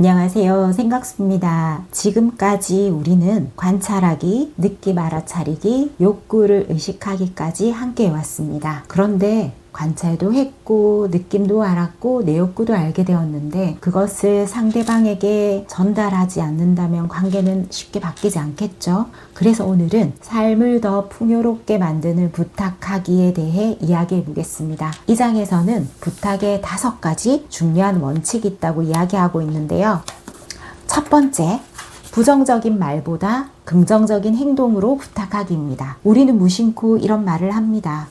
안녕하세요. 생각수입니다. 지금까지 우리는 관찰하기, 느낌 알아차리기, 욕구를 의식하기까지 함께 해왔습니다. 그런데 관찰도 했고 느낌도 알았고 내 욕구도 알게 되었는데 그것을 상대방에게 전달하지 않는다면 관계는 쉽게 바뀌지 않겠죠. 그래서 오늘은 삶을 더 풍요롭게 만드는 부탁하기에 대해 이야기해 보겠습니다. 이 장에서는 부탁에 5가지 중요한 원칙이 있다고 이야기하고 있는데요. 첫 번째, 부정적인 말보다 긍정적인 행동으로 부탁하기입니다. 우리는 무심코 이런 말을 합니다.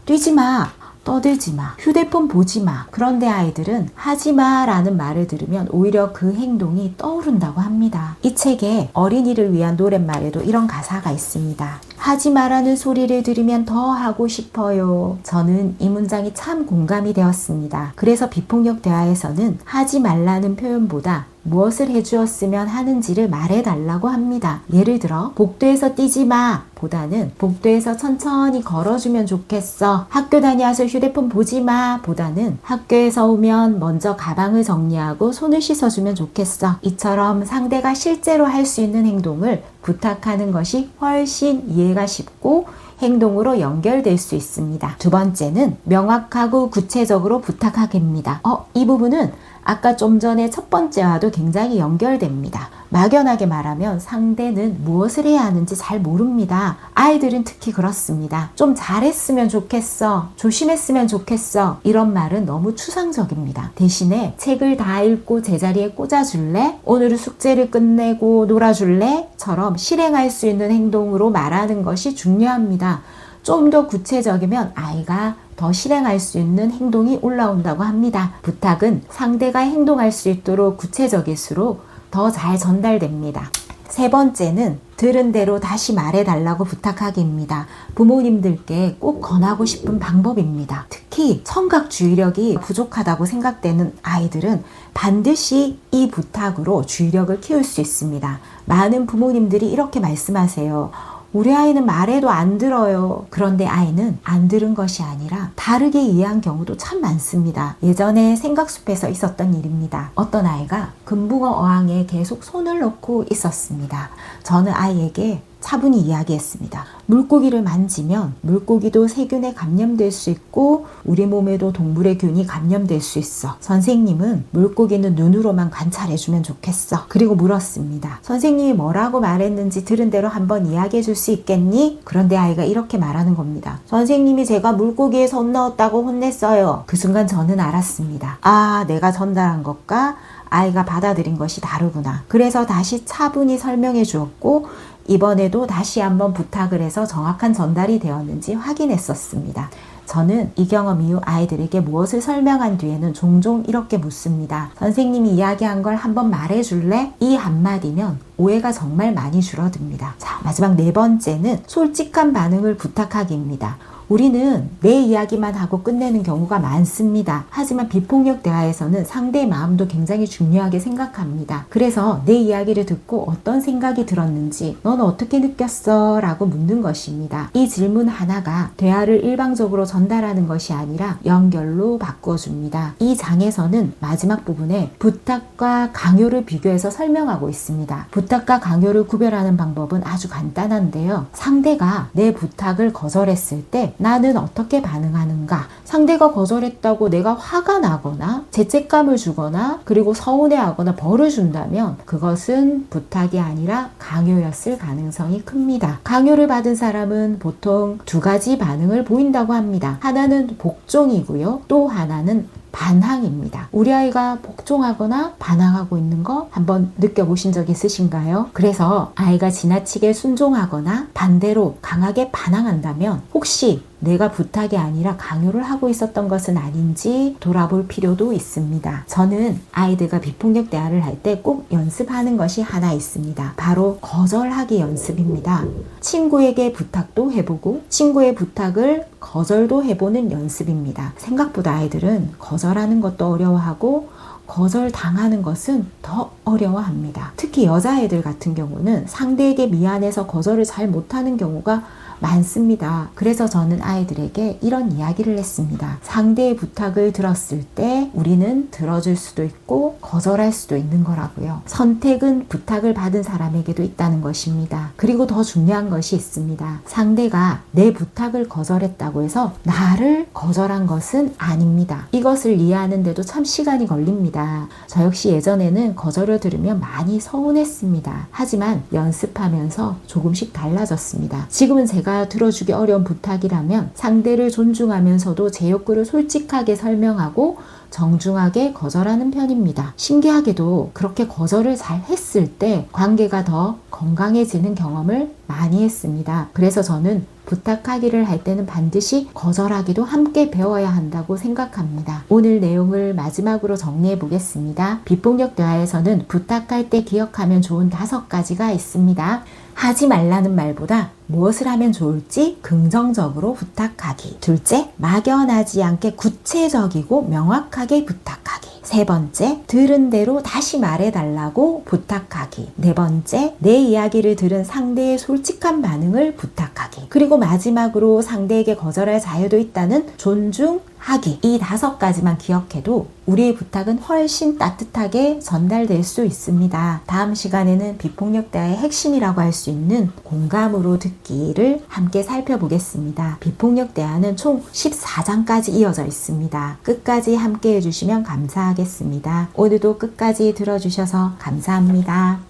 뛰지 마. 떠들지 마. 휴대폰 보지 마. 그런데 아이들은 하지 마 라는 말을 들으면 오히려 그 행동이 떠오른다고 합니다. 이 책에 어린이를 위한 노랫말에도 이런 가사가 있습니다. 하지 마라는 소리를 들으면 더 하고 싶어요. 저는 이 문장이 참 공감이 되었습니다. 그래서 비폭력 대화에서는 하지 말라는 표현보다 무엇을 해주었으면 하는지를 말해달라고 합니다. 예를 들어 복도에서 뛰지 마 보다는 복도에서 천천히 걸어주면 좋겠어. 학교 다녀와서 휴대폰 보지 마 보다는 학교에서 오면 먼저 가방을 정리하고 손을 씻어주면 좋겠어. 이처럼 상대가 실제로 할 수 있는 행동을 부탁하는 것이 훨씬 이해가 쉽고 행동으로 연결될 수 있습니다. 두 번째는 명확하고 구체적으로 부탁하기입니다. 이 부분은 아까 좀 전에 첫 번째와도 굉장히 연결됩니다. 막연하게 말하면 상대는 무엇을 해야 하는지 잘 모릅니다. 아이들은 특히 그렇습니다. 좀 잘했으면 좋겠어. 조심했으면 좋겠어. 이런 말은 너무 추상적입니다. 대신에 책을 다 읽고 제자리에 꽂아줄래? 오늘은 숙제를 끝내고 놀아줄래? 처럼 실행할 수 있는 행동으로 말하는 것이 중요합니다. 좀 더 구체적이면 아이가 더 실행할 수 있는 행동이 올라온다고 합니다. 부탁은 상대가 행동할 수 있도록 구체적일수록 더 잘 전달됩니다. 세 번째는 들은 대로 다시 말해달라고 부탁하기입니다. 부모님들께 꼭 권하고 싶은 방법입니다. 특히 청각주의력이 부족하다고 생각되는 아이들은 반드시 이 부탁으로 주의력을 키울 수 있습니다. 많은 부모님들이 이렇게 말씀하세요. 우리 아이는 말해도 안 들어요. 그런데 아이는 안 들은 것이 아니라 다르게 이해한 경우도 참 많습니다. 예전에 생각숲에서 있었던 일입니다. 어떤 아이가 금붕어 어항에 계속 손을 넣고 있었습니다. 저는 아이에게 차분히 이야기했습니다. 물고기를 만지면 물고기도 세균에 감염될 수 있고 우리 몸에도 동물의 균이 감염될 수 있어. 선생님은 물고기는 눈으로만 관찰해주면 좋겠어. 그리고 물었습니다. 선생님이 뭐라고 말했는지 들은 대로 한번 이야기해 줄 수 있겠니? 그런데 아이가 이렇게 말하는 겁니다. 선생님이 제가 물고기에 손 넣었다고 혼냈어요. 그 순간 저는 알았습니다. 아, 내가 전달한 것과 아이가 받아들인 것이 다르구나. 그래서 다시 차분히 설명해 주었고 이번에도 다시 한번 부탁을 해서 정확한 전달이 되었는지 확인했었습니다. 저는 이 경험 이후 아이들에게 무엇을 설명한 뒤에는 종종 이렇게 묻습니다. 선생님이 이야기한 걸 한번 말해줄래? 이 한마디면 오해가 정말 많이 줄어듭니다. 자, 마지막 4번째는 솔직한 반응을 부탁하기입니다. 우리는 내 이야기만 하고 끝내는 경우가 많습니다. 하지만 비폭력 대화에서는 상대의 마음도 굉장히 중요하게 생각합니다. 그래서 내 이야기를 듣고 어떤 생각이 들었는지 넌 어떻게 느꼈어? 라고 묻는 것입니다. 이 질문 하나가 대화를 일방적으로 전달하는 것이 아니라 연결로 바꿔줍니다. 이 장에서는 마지막 부분에 부탁과 강요를 비교해서 설명하고 있습니다. 부탁과 강요를 구별하는 방법은 아주 간단한데요. 상대가 내 부탁을 거절했을 때 나는 어떻게 반응하는가? 상대가 거절했다고 내가 화가 나거나 죄책감을 주거나 그리고 서운해하거나 벌을 준다면 그것은 부탁이 아니라 강요였을 가능성이 큽니다. 강요를 받은 사람은 보통 2가지 반응을 보인다고 합니다. 하나는 복종이고요. 또 하나는 반항입니다. 우리 아이가 복종하거나 반항하고 있는 거 한번 느껴보신 적 있으신가요? 그래서 아이가 지나치게 순종하거나 반대로 강하게 반항한다면 혹시 내가 부탁이 아니라 강요를 하고 있었던 것은 아닌지 돌아볼 필요도 있습니다. 저는 아이들과 비폭력 대화를 할 때 꼭 연습하는 것이 하나 있습니다. 바로 거절하기 연습입니다. 친구에게 부탁도 해보고 친구의 부탁을 거절도 해보는 연습입니다. 생각보다 아이들은 거절하는 것도 어려워하고 거절당하는 것은 더 어려워합니다. 특히 여자아이들 같은 경우는 상대에게 미안해서 거절을 잘 못하는 경우가 많습니다. 그래서 저는 아이들에게 이런 이야기를 했습니다. 상대의 부탁을 들었을 때 우리는 들어줄 수도 있고 거절할 수도 있는 거라고요. 선택은 부탁을 받은 사람에게도 있다는 것입니다. 그리고 더 중요한 것이 있습니다. 상대가 내 부탁을 거절했다고 해서 나를 거절한 것은 아닙니다. 이것을 이해하는데도 참 시간이 걸립니다. 저 역시 예전에는 거절을 들으면 많이 서운했습니다. 하지만 연습하면서 조금씩 달라졌습니다. 지금은 제가 들어주기 어려운 부탁이라면 상대를 존중하면서도 제 욕구를 솔직하게 설명하고 정중하게 거절하는 편입니다. 신기하게도 그렇게 거절을 잘 했을 때 관계가 더 건강해지는 경험을 많이 했습니다. 그래서 저는 부탁하기를 할 때는 반드시 거절하기도 함께 배워야 한다고 생각합니다. 오늘 내용을 마지막으로 정리해 보겠습니다. 비폭력 대화에서는 부탁할 때 기억하면 좋은 5가지가 있습니다. 하지 말라는 말보다 무엇을 하면 좋을지 긍정적으로 부탁하기. 둘째, 막연하지 않게 구체적이고 명확하게 부탁하기. 세 번째, 들은 대로 다시 말해달라고 부탁하기. 네 번째, 내 이야기를 들은 상대의 솔직한 반응을 부탁하기. 그리고 마지막으로 상대에게 거절할 자유도 있다는 존중하기. 이 5가지만 기억해도 우리의 부탁은 훨씬 따뜻하게 전달될 수 있습니다. 다음 시간에는 비폭력 대화의 핵심이라고 할 수 있는 공감으로 듣기를 함께 살펴보겠습니다. 비폭력 대화는 총 14장까지 이어져 있습니다. 끝까지 함께 해주시면 감사하겠습니다. 오늘도 끝까지 들어주셔서 감사합니다.